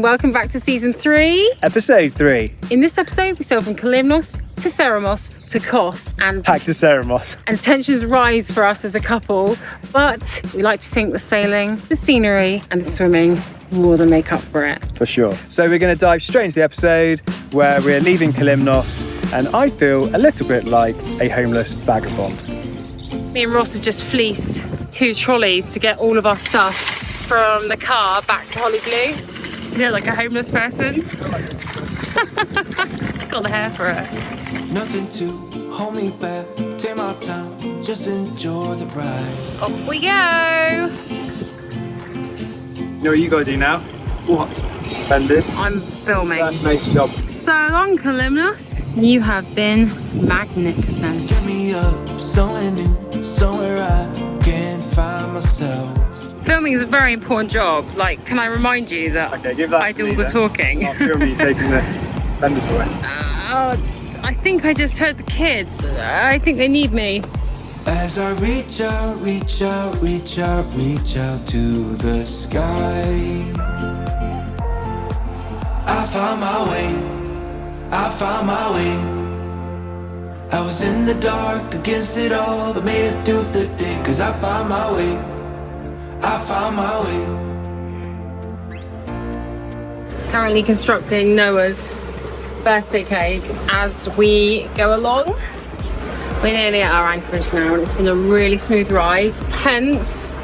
and welcome back to season 3, episode 3. In this episode, we sail from Kalymnos to Pserimos to KOS and back to Pserimos. And tensions rise for us as a couple, but we like to think the sailing, the scenery, and the swimming more than make up for it. For sure. So we're going to dive straight into the episode where we're leaving Kalymnos, and I feel a little bit like a homeless vagabond. Me and Ross have just fleeced 2 trolleys to get all of our stuff from the car back to Holly Blue. Yeah, like a homeless person. Got the hair for it. Nothing to hold me back. Take my time, just enjoy the ride. Off we go. You know what you got to do now? What? Fenders. I'm filming. That's mate's job. So long, Kalymnos. You have been magnificent. Get me up, somewhere new, somewhere I can find myself. Filming is a very important job. Like, can I remind you that Okay, give that I to do me all the then. talking? I'll film you taking the fenders away. I think I just heard the kids. I think they need me. As I reach out, reach out, reach out, reach out to the sky, I found my way, I found my way. I was in the dark against it all, but made it through the day. Cause I found my way, I found my way. Currently constructing Noah's birthday cake as we go along. We're nearly at our Anchorage now, and it's been a really smooth ride. Hence,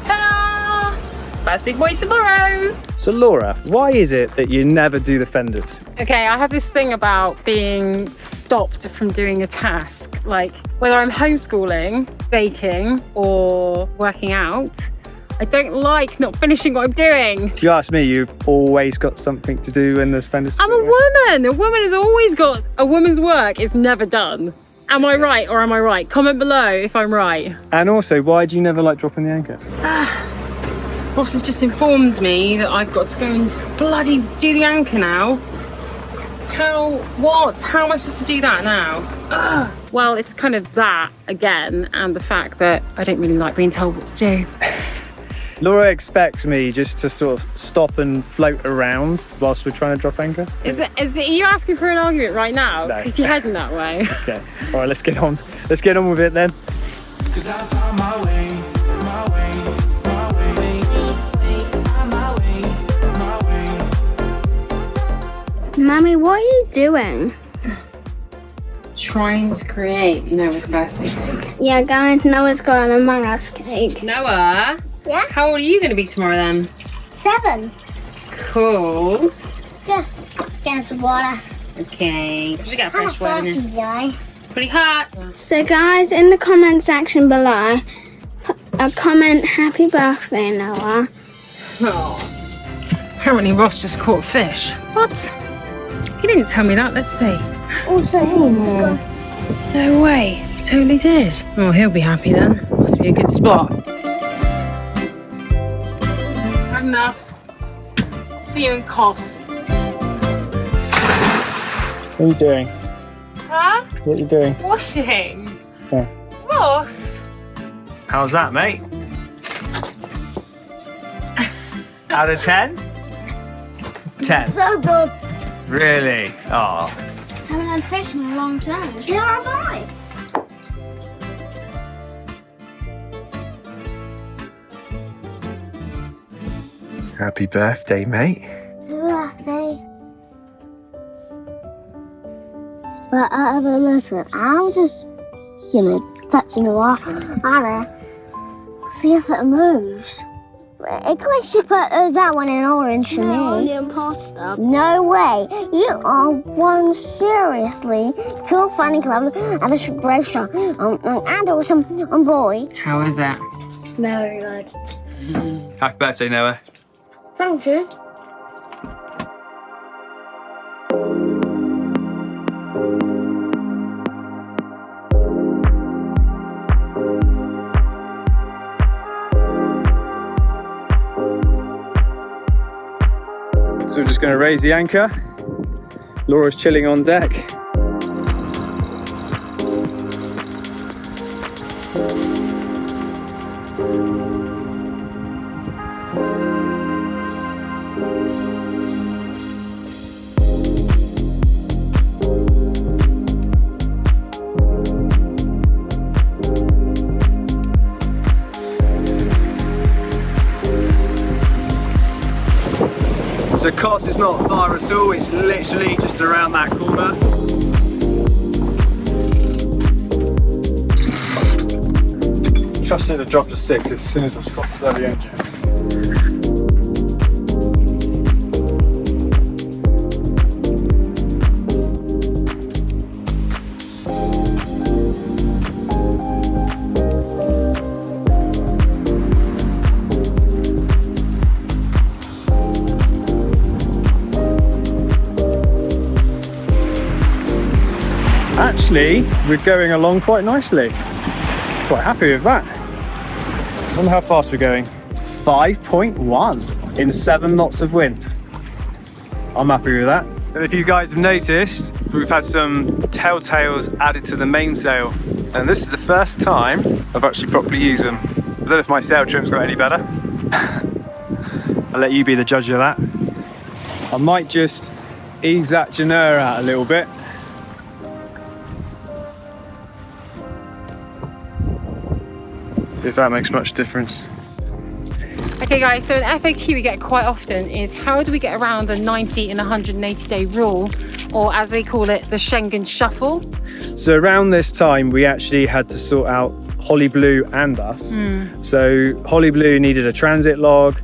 ta-da! Birthday boy tomorrow. So Laura, why is it that you never do the fenders? Okay, I have this thing about being stopped from doing a task. Like, whether I'm homeschooling, baking, or working out, I don't like not finishing what I'm doing. If you ask me, you've always got something to do when there's fenders. I'm a woman. A woman has always got, a woman's work is never done. Am I right or am I right? Comment below if I'm right. And also, why do you never like dropping the anchor? Ross has just informed me that I've got to go and bloody do the anchor now. What? How am I supposed to do that now? Well, it's kind of that again, and the fact that I don't really like being told what to do. Laura expects me just to sort of stop and float around whilst we're trying to drop anchor. Are you asking for an argument right now? No. Because you're heading that way. Okay, all right, let's get on. Let's get on with it then. Cause I found my way, my way, my way, my way, my way. Mummy, what are you doing? Trying to create Noah's birthday cake. Yeah, guys, Noah's got an Among Us cake. Noah? Yeah? How old are you going to be tomorrow then? 7. Cool. Just get some water. Okay. We got How fresh water in thirsty, it. guy? It's pretty hot. So, guys, in the comment section below, comment happy birthday, Noah. Oh. Apparently Ross just caught a fish. What? He didn't tell me that. Let's see. Also, he needs to go. No way. He totally did. Oh, he'll be happy then. Must be a good spot. Had enough. See you in KOS. What are you doing? Huh? What are you doing? Washing. Yeah. Ross. How's that, mate? Out of 10? 10. So good. Really? Oh. Haven't had fish in a long time. Yeah, have I. Happy birthday, mate. Happy birthday. But listen, I'm just, touching the wall. I don't know. See if it moves. At least you put that one in orange for me. Imposter. No way. You are one seriously cool, funny, clever, and a brave, strong, and awesome boy. How is that? Very good. Happy birthday, Noah. Thank you. So we're just going to raise the anchor. Laura's chilling on deck. So KOS is not far at all, it's literally just around that corner. Trusted to drop to 6 as soon as I stop the bloody engine. Actually, we're going along quite nicely. Quite happy with that. I wonder how fast we're going. 5.1 in 7 knots of wind. I'm happy with that. And if you guys have noticed, we've had some telltales added to the mainsail. And this is the first time I've actually properly used them. I don't know if my sail trim's got any better. I'll let you be the judge of that. I might just ease that janeur out a little bit. See if that makes much difference. Okay guys, so an FAQ we get quite often is how do we get around the 90 and 180 day rule, or as they call it, the Schengen shuffle? So around this time we actually had to sort out Holly Blue and us. So Holly Blue needed a transit log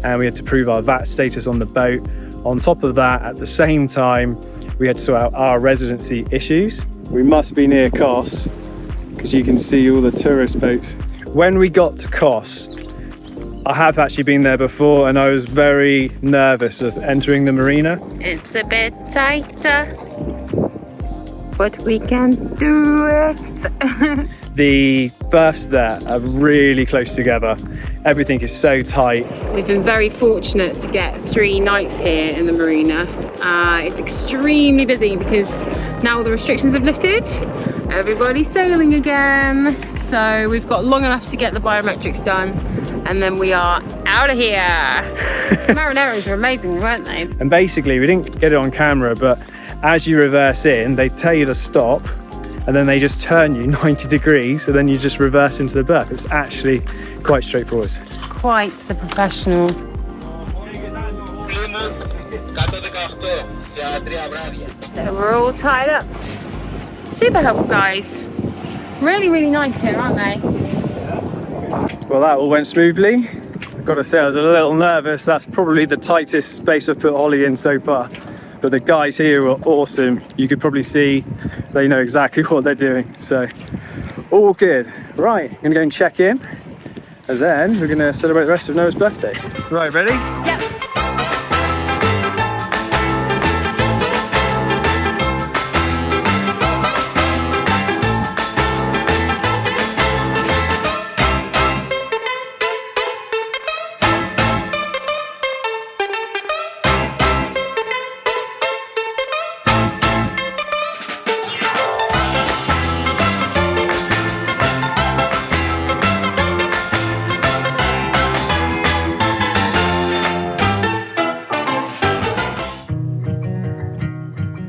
and we had to prove our VAT status on the boat. On top of that, at the same time, we had to sort out our residency issues. We must be near KOS because you can see all the tourist boats. When we got to KOS, I have actually been there before and I was very nervous of entering the marina. It's a bit tighter, but we can do it. The berths there are really close together. Everything is so tight. We've been very fortunate to get 3 nights here in the marina. It's extremely busy because now the restrictions have lifted. Everybody's sailing again. So we've got long enough to get the biometrics done and then we are out of here. Marineros are amazing, weren't they? And basically, we didn't get it on camera, but as you reverse in, they tell you to stop and then they just turn you 90 degrees and then you just reverse into the berth. It's actually quite straightforward. Quite the professional. So we're all tied up. Super helpful guys. Really, really nice here, aren't they? Well, that all went smoothly. I've got to say I was a little nervous. That's probably the tightest space I've put Holly in so far. But the guys here are awesome. You could probably see they know exactly what they're doing. So all good. Right, I'm gonna go and check in and then we're gonna celebrate the rest of Noah's birthday. Right, ready? Yep.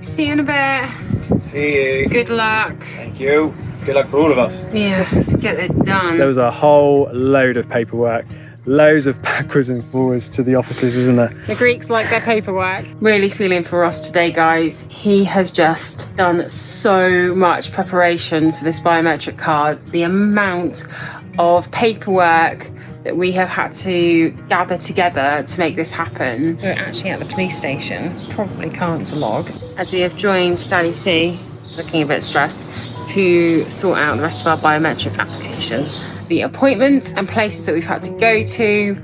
See you in a bit. See you. Good luck. Thank you. Good luck for all of us. Yeah, let's get it done. There was a whole load of paperwork, loads of backwards and forwards to the offices, wasn't there? The Greeks like their paperwork. Really feeling for Ross today, guys. He has just done so much preparation for this biometric card. The amount of paperwork that we have had to gather together to make this happen. We're actually at the police station. Probably can't vlog. As we have joined Daddy C, looking a bit stressed, to sort out the rest of our biometric application. The appointments and places that we've had to go to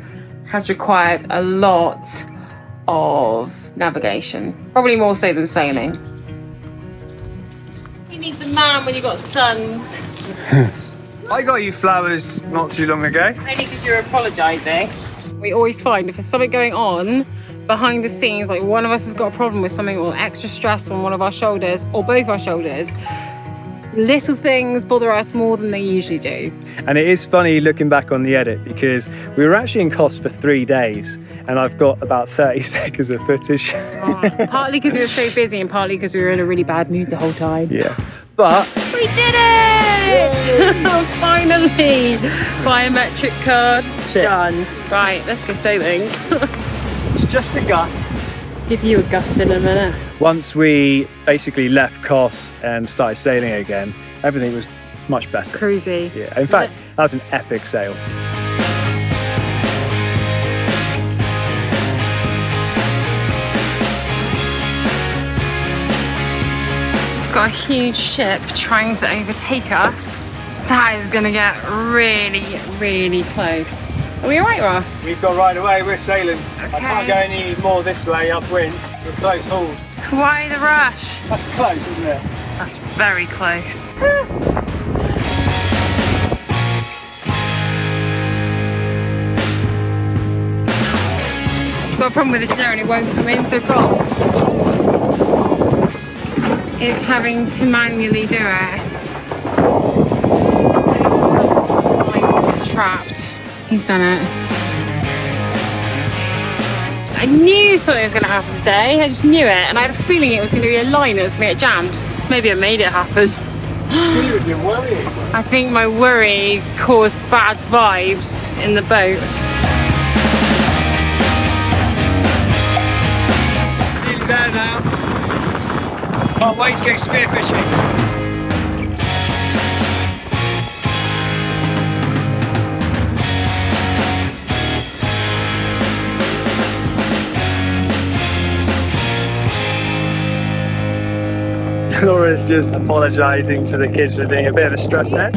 has required a lot of navigation. Probably more so than sailing. You need a man when you've got sons. I got you flowers not too long ago. Only because you're apologising. We always find if there's something going on behind the scenes, like one of us has got a problem with something or extra stress on one of our shoulders or both our shoulders, little things bother us more than they usually do. And it is funny looking back on the edit because we were actually in KOS for 3 days and I've got about 30 seconds of footage. Partly because we were so busy and partly because we were in a really bad mood the whole time. Yeah. But we did it! Finally! Biometric card Tick. done. Right, let's go sailing. it's just a gut. give you a gust in a minute. Once we basically left KOS and started sailing again, everything was much better. Cruisy. Yeah, in fact, that was an epic sail. We've got a huge ship trying to overtake us. That is gonna get really, really close. Are we all right, Ross? We've got right away, we're sailing. Okay. I can't go any more this way upwind. We're close hauled. Why the rush? That's close, isn't it? That's very close. Got a problem with the chair and it won't come in, so Ross is having to manually do it. Trapped. He's done it. I knew something was going to happen today. I just knew it, and I had a feeling it was going to be a line that was going to get jammed. Maybe I made it happen. You've been worrying. I think my worry caused bad vibes in the boat. Nearly there now. Can't wait to go spearfishing. Laura's just apologising to the kids for being a bit of a stress head.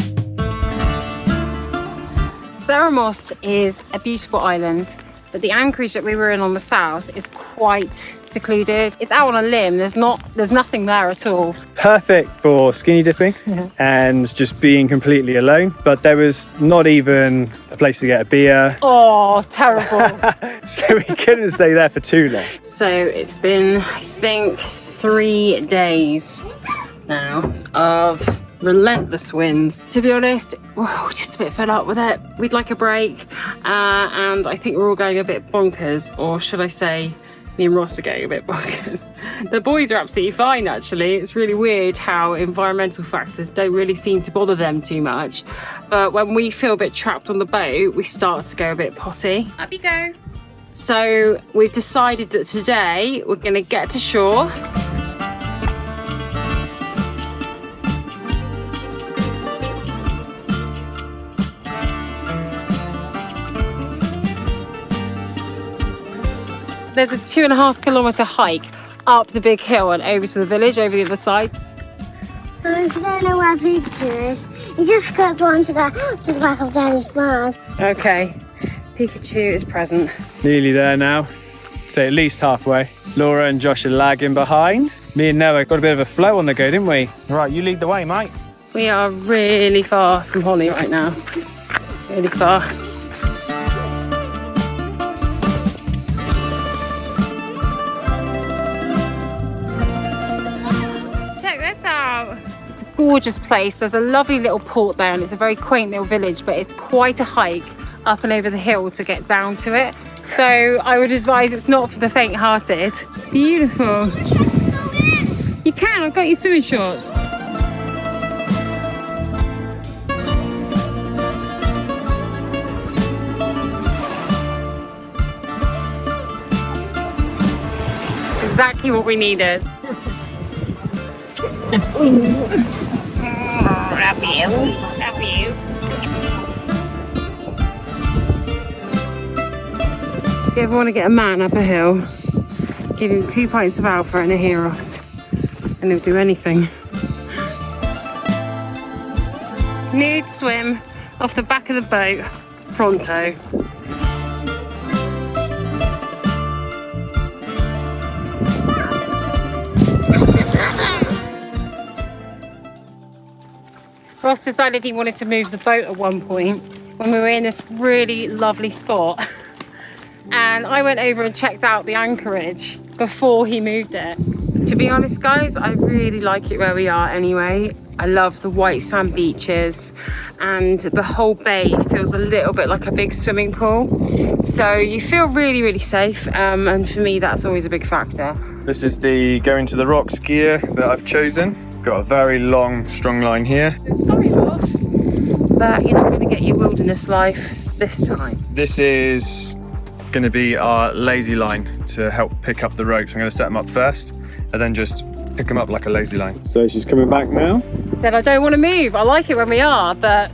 Pserimos is a beautiful island, but the anchorage that we were in on the south is quite secluded. It's out on a limb. There's nothing there at all. Perfect for skinny dipping and just being completely alone, but there was not even a place to get a beer. Oh, terrible. So we couldn't stay there for too long. So it's been, I think, 3 days now of relentless winds. To be honest, we're just a bit fed up with it. We'd like a break, and I think we're all going a bit bonkers, or should I say me and Ross are going a bit bonkers. The boys are absolutely fine, actually. It's really weird how environmental factors don't really seem to bother them too much, but when we feel a bit trapped on the boat, we start to go a bit potty. Up you go. So we've decided that today we're going to get to shore. There's a 2.5 kilometre hike up the big hill and over to the village over the other side. If you don't know where Pikachu is, he just clipped onto the back of Daddy's bag. Okay, Pikachu is present. Nearly there now, so at least halfway. Laura and Josh are lagging behind. Me and Noah got a bit of a flow on the go, didn't we? Right, you lead the way, mate. We are really far from Holly right now. Really far. Check this out. It's a gorgeous place. There's a lovely little port there and it's a very quaint little village, but it's quite a hike up and over the hill to get down to it. So I would advise it's not for the faint-hearted. Beautiful. You can, I've got your swimming shorts. Exactly what we needed. Love you. Love you. If you ever want to get a man up a hill, give him 2 pints of alpha and a Heros, and he'll do anything. Nude swim off the back of the boat, pronto. Ross decided he wanted to move the boat at one point when we were in this really lovely spot. And I went over and checked out the anchorage before he moved it. To be honest, guys, I really like it where we are anyway. I love the white sand beaches and the whole bay feels a little bit like a big swimming pool. So you feel really, really safe. And for me, that's always a big factor. This is the going to the rocks gear that I've chosen. Got a very long, strong line here. Sorry, Ross, but you're not going to get your wilderness life this time. This is going to be our lazy line to help pick up the ropes. I'm going to set them up first and then just pick them up like a lazy line. So she's coming back now. Said I don't want to move. I like it when we are, but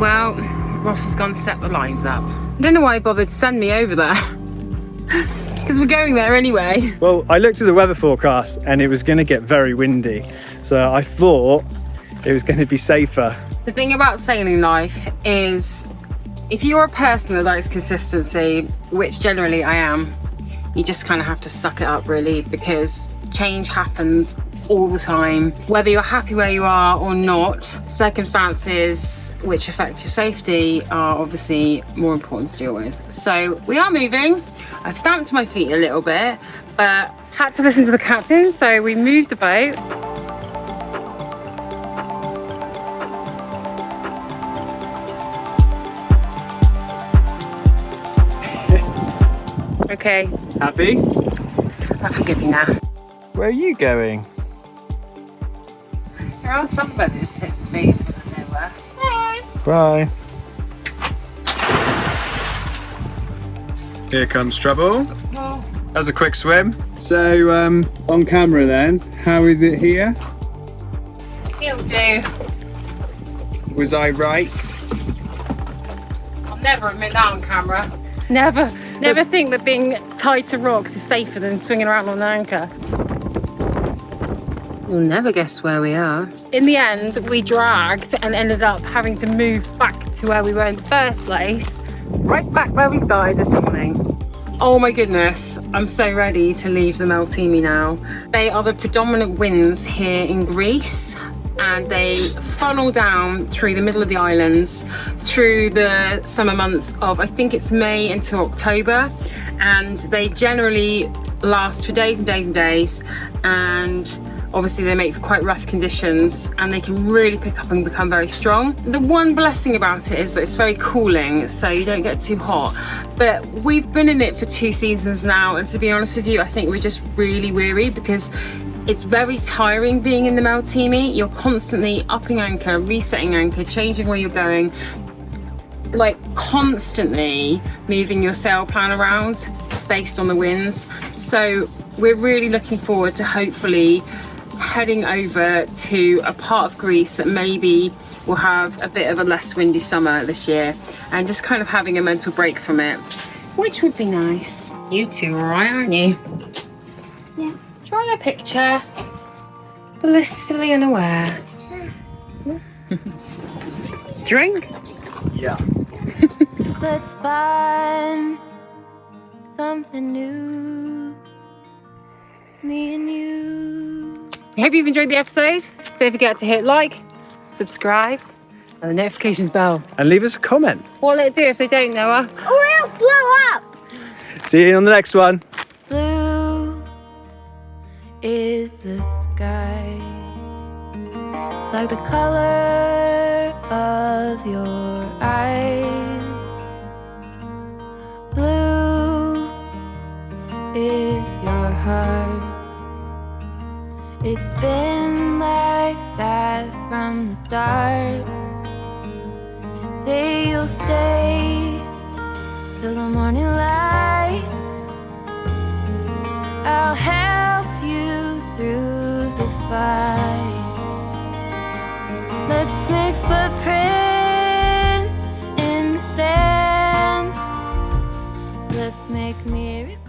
well, Ross has gone to set the lines up. I don't know why he bothered to send me over there because we're going there anyway. Well, I looked at the weather forecast and it was going to get very windy, so I thought it was going to be safer. The thing about sailing life is if you're a person that likes consistency, which generally I am, you just kind of have to suck it up really, because change happens all the time. Whether you're happy where you are or not, circumstances which affect your safety are obviously more important to deal with. So we are moving. I've stamped my feet a little bit, but had to listen to the captain, so we moved the boat. Okay. Happy? I forgive you now. Where are you going? There are some benefits for me. Bye. Bye. Here comes trouble. Well, That was a quick swim. So on camera then, how is it here? it'll do. Was I right? I'll never admit that on camera. Never think that being tied to rocks is safer than swinging around on an anchor. You'll never guess where we are. In the end, we dragged and ended up having to move back to where we were in the first place, right back where we started this morning. Oh my goodness, I'm so ready to leave the Melteimi now. They are the predominant winds here in Greece, and they funnel down through the middle of the islands through the summer months of, I think it's May until October, and they generally last for days and days and days, and obviously they make for quite rough conditions, and they can really pick up and become very strong. The one blessing about it is that it's very cooling, so you don't get too hot. But we've been in it for 2 seasons now, and to be honest with you, I think we're just really weary because it's very tiring being in the Melteimi. You're constantly upping anchor, resetting anchor, changing where you're going, like constantly moving your sail plan around based on the winds. So we're really looking forward to hopefully heading over to a part of Greece that maybe will have a bit of a less windy summer this year, and just kind of having a mental break from it, which would be nice. You two are alright, aren't you? Yeah. Drawing a picture, blissfully unaware. Drink? Yeah. Let's find something new, me and you. I hope you've enjoyed the episode. Don't forget to hit like, subscribe, and the notifications bell. And leave us a comment. What'll it do if they don't, Noah? Or it'll blow up. See you on the next one. Blue is the sky, like the color of your eyes. Blue is your heart. It's been like that from the start. Say you'll stay till the morning light. I'll help you through the fight. Let's make footprints in the sand. Let's make miracles.